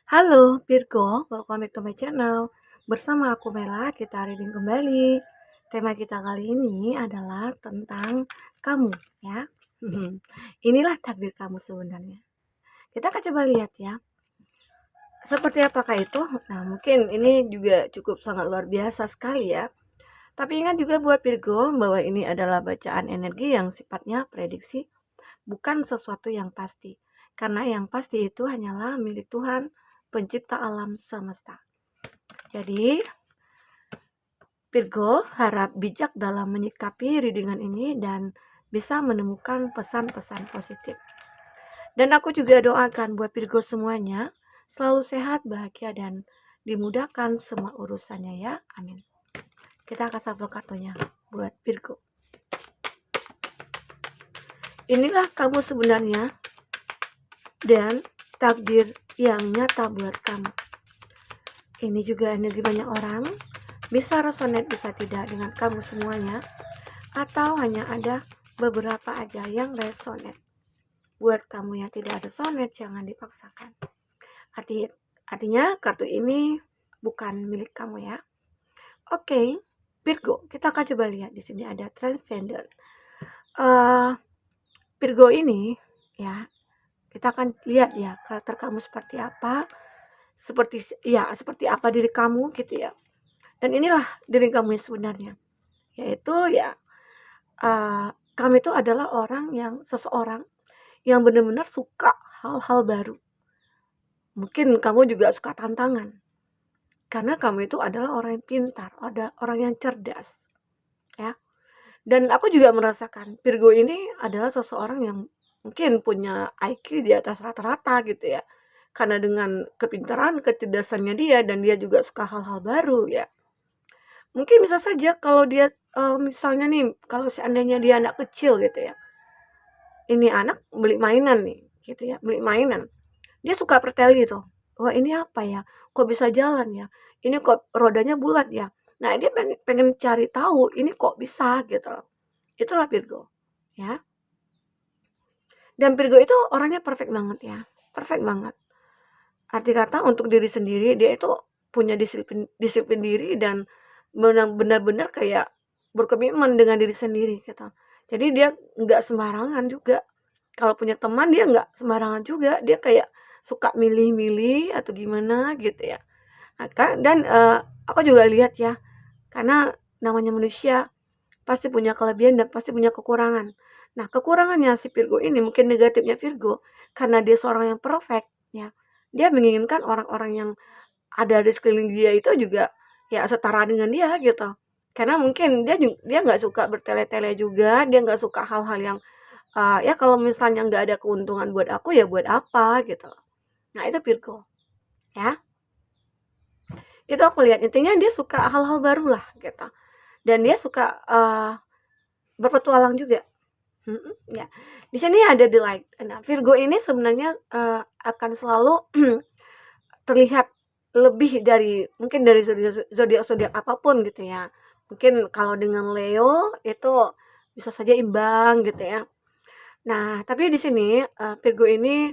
Halo Virgo, welcome back to my channel. Bersama aku Mela, kita reading kembali. Tema kita kali ini adalah tentang kamu ya. Inilah takdir kamu sebenarnya. Kita akan coba lihat ya. Seperti apakah itu? Nah, mungkin ini juga cukup sangat luar biasa sekali ya. Tapi ingat juga buat Virgo bahwa ini adalah bacaan energi yang sifatnya prediksi, bukan sesuatu yang pasti. Karena yang pasti itu hanyalah milik Tuhan, pencipta alam semesta. Jadi, Virgo harap bijak dalam menyikapi readingan ini dan bisa menemukan pesan-pesan positif. Dan aku juga doakan buat Virgo semuanya selalu sehat, bahagia, dan dimudahkan semua urusannya ya. Amin. Kita akan shuffle kartunya buat Virgo. Inilah kamu sebenarnya dan takdir yang nyata buat kamu. Ini juga energi banyak orang, bisa resonate bisa tidak dengan kamu semuanya, atau hanya ada beberapa aja yang resonate. Buat kamu yang tidak resonate, jangan dipaksakan. Artinya kartu ini bukan milik kamu ya. Oke, Virgo, kita akan coba lihat di sini ada transcendent. Virgo ini ya, kita akan lihat ya karakter kamu seperti apa, seperti apa diri kamu gitu ya. Dan inilah diri kamu yang sebenarnya, yaitu ya kami itu adalah seseorang yang benar-benar suka hal-hal baru. Mungkin kamu juga suka tantangan, karena kamu itu adalah orang yang pintar, ada orang yang cerdas, ya. Dan aku juga merasakan Virgo ini adalah seseorang yang mungkin punya IQ di atas rata-rata gitu ya. Karena dengan kepintaran, kecerdasannya dia, dan dia juga suka hal-hal baru ya. Mungkin bisa saja kalau dia misalnya nih, kalau seandainya dia anak kecil gitu ya. Ini anak beli mainan nih, gitu ya, beli mainan. Dia suka preteli tuh. Wah, ini apa ya? Kok bisa jalan ya? Ini kok rodanya bulat ya? Nah, dia pengen cari tahu ini kok bisa gitu loh. Itulah Virgo, ya. Dan Virgo itu orangnya perfect banget ya. Perfect banget. Arti kata untuk diri sendiri dia itu punya disiplin diri dan benar-benar kayak berkomitmen dengan diri sendiri gitu. Jadi dia nggak sembarangan juga. Kalau punya teman dia nggak sembarangan juga. Dia kayak suka milih-milih atau gimana gitu ya. Nah, dan aku juga lihat ya, karena namanya manusia pasti punya kelebihan dan pasti punya kekurangan. Nah, kekurangannya si Virgo ini, mungkin negatifnya Virgo, karena dia seorang yang perfect, ya. Dia menginginkan orang-orang yang ada di sekeliling dia itu juga ya setara dengan dia gitu. Karena mungkin dia nggak suka bertele-tele juga, dia nggak suka hal-hal yang ya kalau misalnya nggak ada keuntungan buat aku ya buat apa gitu. Nah itu Virgo ya. Itu aku lihat intinya dia suka hal-hal baru lah gitu. Dan dia suka berpetualang juga. Ya. Di sini ada the light. Nah, Virgo ini sebenarnya akan selalu terlihat lebih dari mungkin dari zodiak apapun gitu ya. Mungkin kalau dengan Leo itu bisa saja imbang gitu ya. Nah, tapi di sini Virgo ini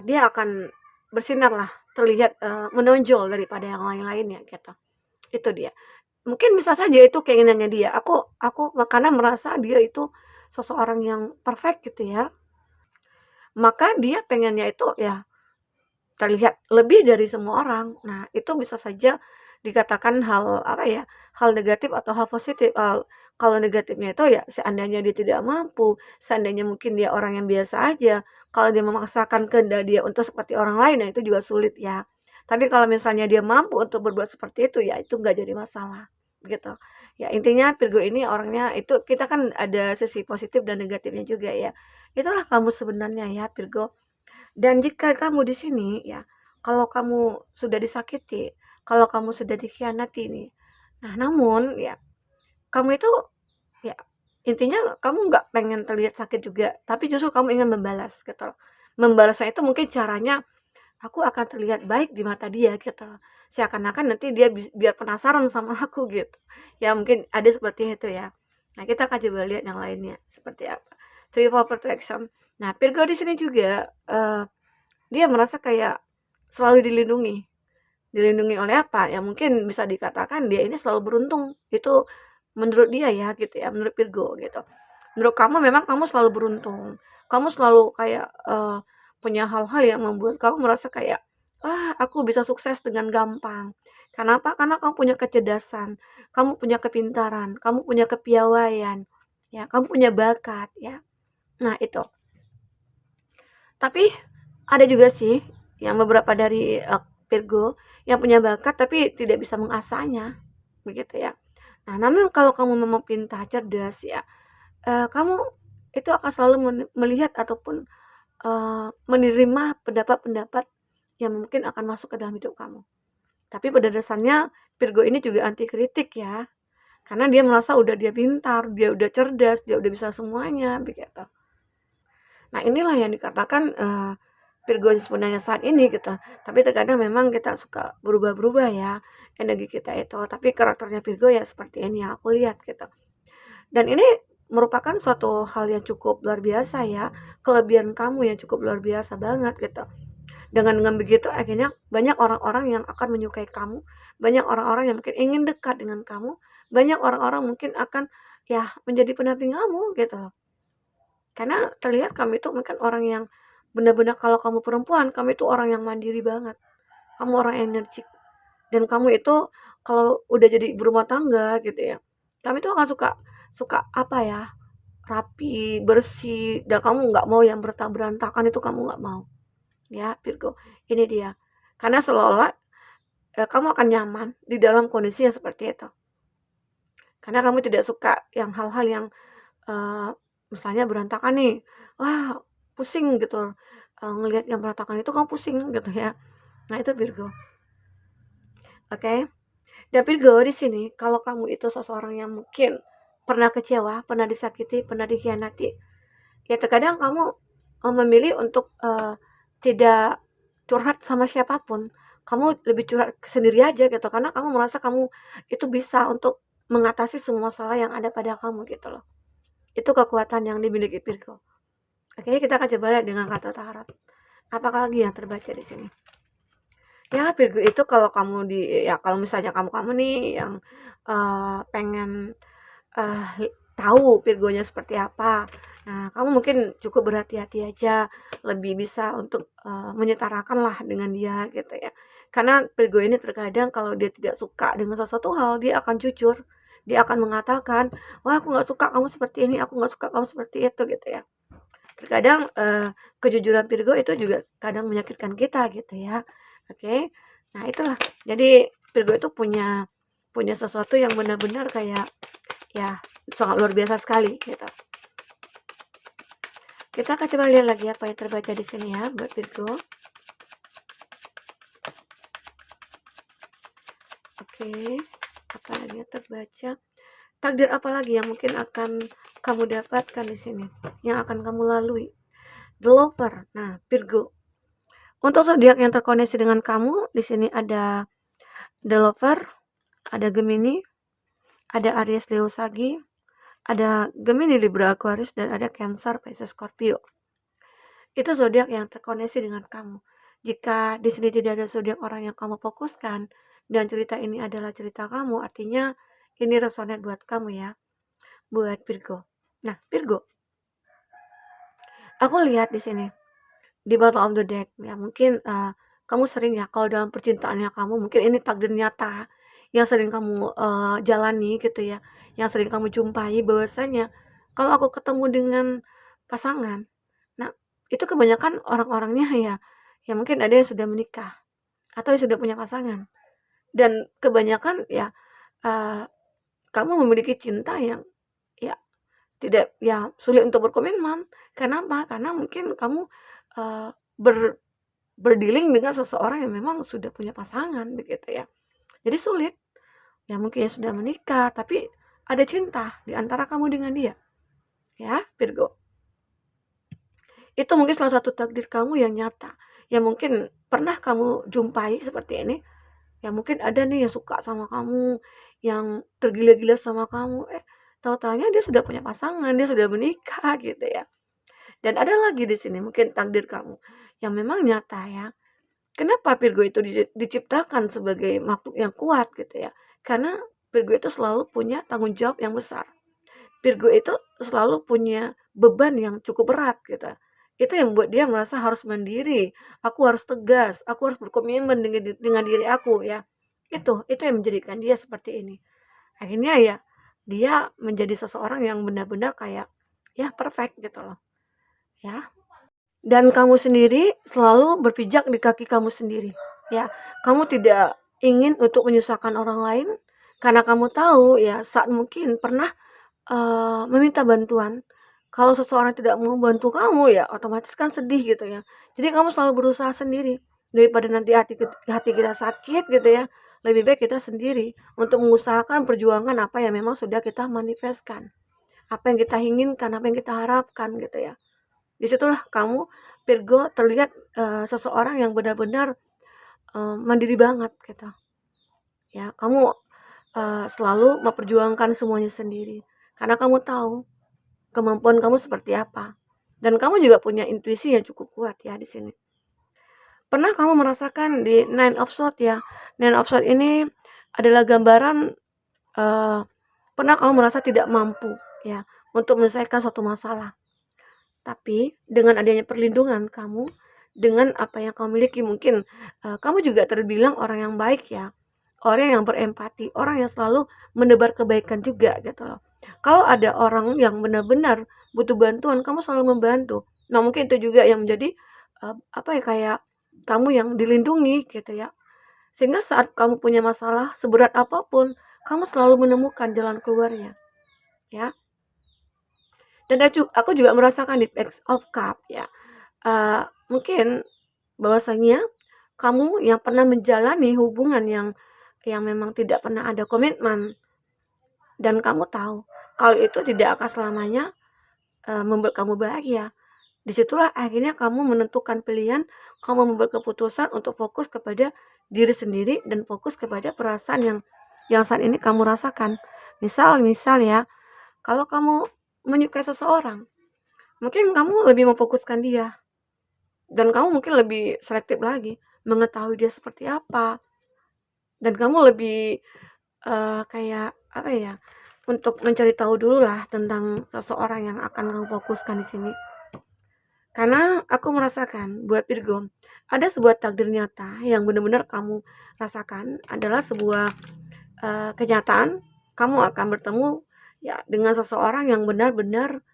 dia akan bersinar lah, terlihat menonjol daripada yang lain-lainnya gitu. Itu dia. Mungkin bisa saja itu keinginannya dia. Aku karena merasa dia itu seseorang yang perfect gitu ya. Maka dia pengennya itu ya terlihat lebih dari semua orang. Nah, itu bisa saja dikatakan hal apa ya, hal negatif atau hal positif. Kalau negatifnya itu ya seandainya dia tidak mampu, seandainya mungkin dia orang yang biasa aja, kalau dia memaksakan kehendak dia untuk seperti orang lain, nah itu juga sulit ya. Tapi kalau misalnya dia mampu untuk berbuat seperti itu, ya itu nggak jadi masalah, gitu. Ya intinya Virgo ini orangnya itu kita kan ada sisi positif dan negatifnya juga ya. Itulah kamu sebenarnya ya Virgo. Dan jika kamu di sini ya, kalau kamu sudah disakiti, kalau kamu sudah dikhianati nih, nah namun ya kamu itu ya intinya kamu nggak pengen terlihat sakit juga, tapi justru kamu ingin membalas gitu loh. Membalasnya itu mungkin caranya aku akan terlihat baik di mata dia gitu loh. Seakan-akan nanti dia biar penasaran sama aku gitu. Ya mungkin ada seperti itu ya. Nah, kita akan coba lihat yang lainnya seperti apa. Triple protection. Nah, Virgo di sini juga dia merasa kayak selalu dilindungi oleh apa ya, mungkin bisa dikatakan dia ini selalu beruntung, itu menurut dia ya gitu ya, menurut Virgo gitu. Menurut kamu memang kamu selalu beruntung, kamu selalu kayak punya hal-hal yang membuat kamu merasa kayak, ah, aku bisa sukses dengan gampang. Kenapa? Karena kamu punya kecerdasan, kamu punya kepintaran, kamu punya kepiawaian, ya, kamu punya bakat ya. Nah itu. Tapi ada juga sih yang beberapa dari Virgo yang punya bakat tapi tidak bisa mengasahnya, begitu ya. Nah, namun kalau kamu memang pintar, cerdas ya, kamu itu akan selalu melihat ataupun menerima pendapat-pendapat yang mungkin akan masuk ke dalam hidup kamu. Tapi pada dasarnya Virgo ini juga anti kritik ya, karena dia merasa udah dia pintar, dia udah cerdas, dia udah bisa semuanya, begitu. Nah, inilah yang dikatakan Virgo sebenarnya saat ini gitu. Tapi terkadang memang kita suka berubah-berubah ya energi kita itu. Tapi karakternya Virgo ya seperti ini yang aku lihat gitu. Dan ini merupakan suatu hal yang cukup luar biasa ya. Kelebihan kamu yang cukup luar biasa banget gitu. Dengan begitu akhirnya banyak orang-orang yang akan menyukai kamu. Banyak orang-orang yang mungkin ingin dekat dengan kamu. Banyak orang-orang mungkin akan ya menjadi pendamping kamu gitu loh. Karena terlihat kamu itu mungkin orang yang benar-benar kalau kamu perempuan, kamu itu orang yang mandiri banget. Kamu orang energik. Dan kamu itu kalau udah jadi berumah tangga gitu ya, kamu itu akan suka suka apa ya, rapi, bersih, dan kamu nggak mau yang berantakan itu kamu nggak mau. Ya, Virgo. Ini dia. Karena seolah-olah kamu akan nyaman di dalam kondisi yang seperti itu. Karena kamu tidak suka yang hal-hal yang Eee, misalnya berantakan nih, wah pusing gitu, ngelihat yang berantakan itu kamu pusing gitu ya. Nah itu Virgo, oke. Dan Virgo di sini kalau kamu itu seseorang yang mungkin pernah kecewa, pernah disakiti, pernah dikhianati, ya terkadang kamu, memilih untuk, tidak curhat sama siapapun. Kamu lebih curhat sendiri aja gitu, karena kamu merasa kamu itu bisa untuk mengatasi semua masalah yang ada pada kamu gitu loh. Itu kekuatan yang dimiliki Virgo. Oke, kita akan coba lihat dengan kartu tarot. Apakah lagi yang terbaca di sini? Ya, Virgo itu kalau kamu ya kalau misalnya kamu nih yang pengen tahu Virgonya seperti apa. Nah, kamu mungkin cukup berhati-hati aja, lebih bisa untuk menyetarakan lah dengan dia gitu ya. Karena Virgo ini terkadang kalau dia tidak suka dengan sesuatu hal, dia akan jujur. Dia akan mengatakan, wah aku nggak suka kamu seperti ini, aku nggak suka kamu seperti itu gitu ya. Terkadang kejujuran Virgo itu juga kadang menyakitkan kita gitu ya. Oke. Nah, itulah. Jadi Virgo itu punya punya sesuatu yang benar-benar kayak ya sangat luar biasa sekali gitu. Kita akan coba lihat lagi apa yang terbaca di sini ya buat Virgo. Oke. Apa lagi yang terbaca? Takdir apa lagi yang mungkin akan kamu dapatkan di sini? Yang akan kamu lalui? The Lover. Nah, Virgo. Untuk zodiak yang terkoneksi dengan kamu, di sini ada The Lover, ada Gemini, ada Aries, Leo, Sagi, ada Gemini, Libra, Aquarius, dan ada Cancer, Pisces, Scorpio. Itu zodiak yang terkoneksi dengan kamu. Jika di sini tidak ada zodiak orang yang kamu fokuskan dan cerita ini adalah cerita kamu, artinya ini resonate buat kamu ya, buat Virgo. Nah, Virgo, aku lihat di sini di bottom of the deck ya mungkin kamu sering ya kalau dalam percintaannya kamu mungkin ini takdir nyata yang sering kamu jalani gitu ya, yang sering kamu jumpai bahwasanya kalau aku ketemu dengan pasangan, nah itu kebanyakan orang-orangnya ya ya mungkin ada yang sudah menikah atau yang sudah punya pasangan, dan kebanyakan ya kamu memiliki cinta yang ya tidak ya sulit untuk berkomitmen. Kenapa? Karena mungkin kamu uh, ber berdealing dengan seseorang yang memang sudah punya pasangan begitu ya. Jadi sulit. Ya mungkin ya sudah menikah, tapi ada cinta di antara kamu dengan dia. Ya, Virgo. Itu mungkin salah satu takdir kamu yang nyata. Yang mungkin pernah kamu jumpai seperti ini. Ya mungkin ada nih yang suka sama kamu, yang tergila-gila sama kamu. Tahu-taunya dia sudah punya pasangan, dia sudah menikah gitu ya. Dan ada lagi di sini mungkin takdir kamu yang memang nyata ya. Kenapa Virgo itu diciptakan sebagai makhluk yang kuat gitu ya? Karena Virgo itu selalu punya tanggung jawab yang besar. Virgo itu selalu punya beban yang cukup berat gitu. Itu yang membuat dia merasa harus mandiri, aku harus tegas, aku harus berkomitmen dengan diri aku ya. Itu yang menjadikan dia seperti ini. Akhirnya ya dia menjadi seseorang yang benar-benar kayak ya perfect gitu loh. Ya. Dan kamu sendiri selalu berpijak di kaki kamu sendiri. Ya, kamu tidak ingin untuk menyusahkan orang lain karena kamu tahu ya saat mungkin pernah meminta bantuan, kalau seseorang tidak mau bantu kamu ya otomatis kan sedih gitu ya. Jadi kamu selalu berusaha sendiri, daripada nanti hati kita sakit gitu ya, lebih baik kita sendiri untuk mengusahakan perjuangan apa yang memang sudah kita manifestkan, apa yang kita inginkan, apa yang kita harapkan gitu ya. Disitulah kamu Virgo terlihat, seseorang yang benar-benar, mandiri banget gitu, ya. Kamu, selalu memperjuangkan semuanya sendiri, karena kamu tahu kemampuan kamu seperti apa, dan kamu juga punya intuisi yang cukup kuat ya di sini. Pernah kamu merasakan di Nine of Swords ya, Nine of Swords ini adalah gambaran, pernah kamu merasa tidak mampu ya, untuk menyelesaikan suatu masalah. Tapi dengan adanya perlindungan kamu, dengan apa yang kamu miliki mungkin, kamu juga terbilang orang yang baik ya, orang yang berempati, orang yang selalu menebar kebaikan juga gitu loh. Kalau ada orang yang benar-benar butuh bantuan, kamu selalu membantu. Nah mungkin itu juga yang menjadi, apa ya, kayak kamu yang dilindungi gitu ya. Sehingga saat kamu punya masalah seberat apapun, kamu selalu menemukan jalan keluarnya, ya. Dan aku juga merasakan di Page of Cup ya, mungkin bahwasanya kamu yang pernah menjalani hubungan yang memang tidak pernah ada komitmen, dan kamu tahu kalau itu tidak akan selamanya, membuat kamu bahagia. Disitulah akhirnya kamu menentukan pilihan, kamu membuat keputusan untuk fokus kepada diri sendiri dan fokus kepada perasaan yang saat ini kamu rasakan. Misal ya, kalau kamu menyukai seseorang, mungkin kamu lebih memfokuskan dia, dan kamu mungkin lebih selektif lagi mengetahui dia seperti apa, dan kamu lebih, kayak apa ya, untuk mencari tahu dulu lah tentang seseorang yang akan kamu fokuskan di sini. Karena aku merasakan buat Virgo, ada sebuah takdir nyata yang benar-benar kamu rasakan adalah sebuah, kenyataan kamu akan bertemu ya dengan seseorang yang benar-benar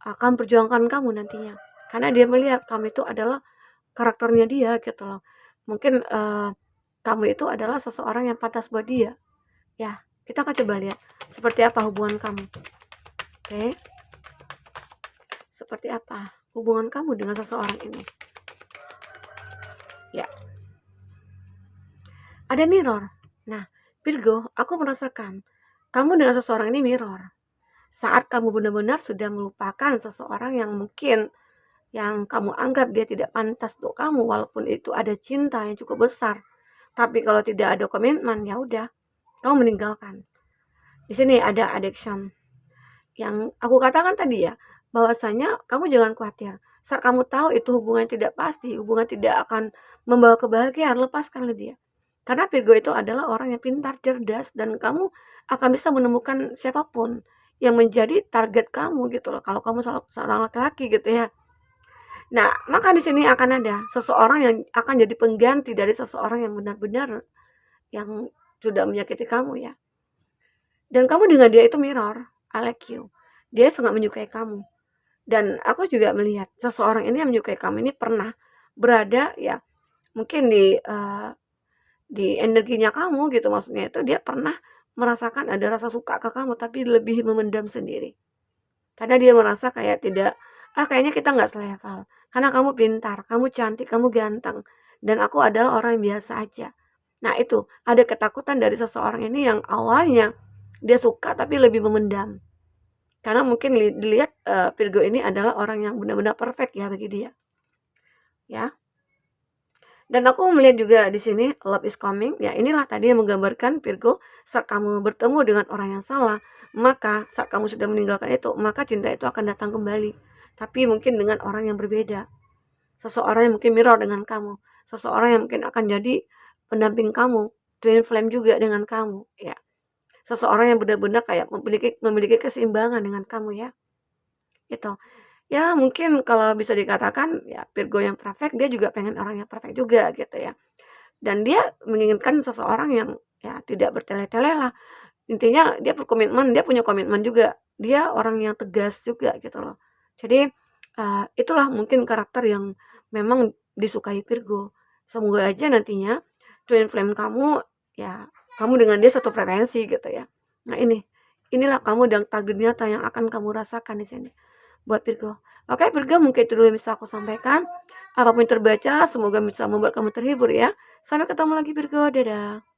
akan perjuangkan kamu nantinya. Karena dia melihat kamu itu adalah karakternya dia gitu loh. Mungkin, kamu itu adalah seseorang yang pantas buat dia. Ya, kita akan coba lihat seperti apa hubungan kamu. Oke. Seperti apa hubungan kamu dengan seseorang ini? Ya. Ada mirror. Nah, Virgo, aku merasakan kamu dengan seseorang ini mirror. Saat kamu benar-benar sudah melupakan seseorang yang mungkin yang kamu anggap dia tidak pantas untuk kamu, walaupun itu ada cinta yang cukup besar. Tapi kalau tidak ada komitmen, ya udah, kamu meninggalkan. Di sini ada addiction. Yang aku katakan tadi ya, bahwasanya kamu jangan khawatir. Saat kamu tahu itu hubungan tidak pasti, hubungan tidak akan membawa kebahagiaan, lepaskanlah dia. Karena Virgo itu adalah orang yang pintar, cerdas, dan kamu akan bisa menemukan siapapun yang menjadi target kamu gitu loh. Kalau kamu seorang laki-laki gitu ya. Nah, maka di sini akan ada seseorang yang akan jadi pengganti dari seseorang yang benar-benar yang sudah menyakiti kamu ya. Dan kamu dengan dia itu mirror, I like you. Dia sangat menyukai kamu. Dan aku juga melihat seseorang ini yang menyukai kamu ini pernah berada ya, mungkin di energinya kamu gitu, maksudnya itu dia pernah merasakan ada rasa suka ke kamu tapi lebih memendam sendiri. Karena dia merasa kayak tidak, kayaknya kita nggak selevel. Karena kamu pintar, kamu cantik, kamu ganteng, dan aku adalah orang yang biasa aja. Nah itu, ada ketakutan dari seseorang ini yang awalnya dia suka tapi lebih memendam. Karena mungkin dilihat, Virgo ini adalah orang yang benar-benar perfect ya bagi dia. Ya. Dan aku melihat juga di sini love is coming. Ya, inilah tadi yang menggambarkan Virgo, saat kamu bertemu dengan orang yang salah, maka saat kamu sudah meninggalkan itu, maka cinta itu akan datang kembali. Tapi mungkin dengan orang yang berbeda. Seseorang yang mungkin mirror dengan kamu. seseorang yang mungkin akan jadi pendamping kamu, twin flame juga dengan kamu, ya. Seseorang yang benar-benar kayak memiliki memiliki keseimbangan dengan kamu ya, gitu. Ya mungkin kalau bisa dikatakan ya Virgo yang perfect dia juga pengen orang yang perfect juga gitu ya. Dan dia menginginkan seseorang yang ya tidak bertele-tele lah. Intinya dia berkomitmen, dia punya komitmen juga. Dia orang yang tegas juga gitu loh. Jadi itulah mungkin karakter yang memang disukai Virgo. Semoga aja nantinya twin flame kamu ya kamu dengan dia satu frekuensi gitu ya. Nah inilah kamu dan takdir nyata yang akan kamu rasakan di sini buat Virgo. Oke Virgo mungkin itu dulu yang bisa aku sampaikan. Apapun yang terbaca semoga bisa membuat kamu terhibur ya. Sampai ketemu lagi Virgo, dadah.